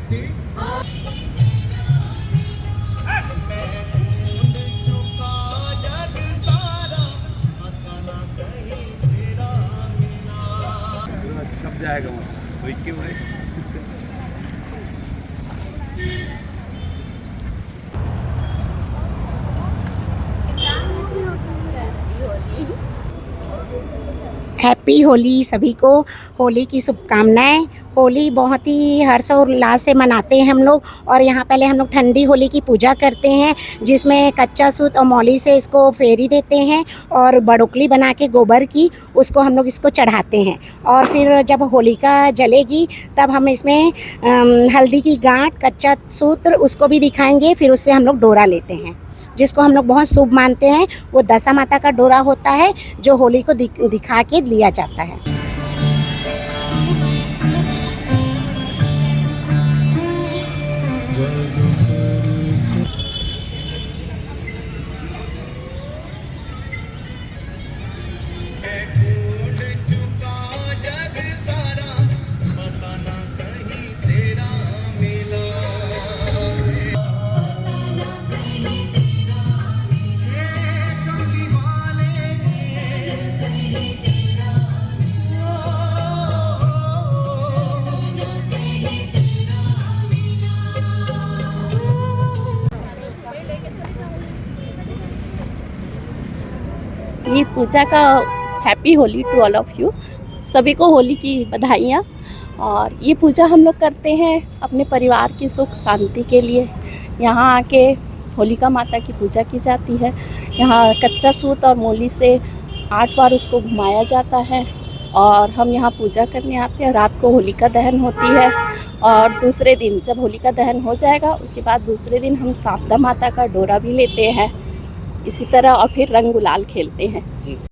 छप जाएगा वो क्यों भाई। हैप्पी होली सभी को। होली की शुभकामनाएं। होली बहुत ही हर्षोल्लास से मनाते हैं हम लोग। और यहाँ पहले हम लोग ठंडी होली की पूजा करते हैं, जिसमें कच्चा सूत और मौली से इसको फेरी देते हैं और बड़ुकली बना के गोबर की उसको हम लोग इसको चढ़ाते हैं। और फिर जब होलिका जलेगी तब हम इसमें हल्दी की गांठ, कच्चा सूत्र उसको भी दिखाएंगे। फिर उससे हम लोग डोरा लेते हैं, जिसको हम लोग बहुत शुभ मानते हैं। वो दशा माता का डोरा होता है जो होली को दिखा के लिया जाता है। ये पूजा का happy Holi to all of you. सभी को होली की बधाइयाँ। और ये पूजा हम लोग करते हैं अपने परिवार की सुख शांति के लिए। यहाँ आके होलिका माता की पूजा की जाती है। यहाँ कच्चा सूत और मौली से 8 बार उसको घुमाया जाता है और हम यहाँ पूजा करने आते हैं। रात को होलिका दहन होती है और दूसरे दिन जब होलिका दहन हो जाएगा उसके बाद दूसरे दिन हम शारदा माता का डोरा भी लेते हैं। इसी तरह और फिर रंग गुलाल खेलते हैं।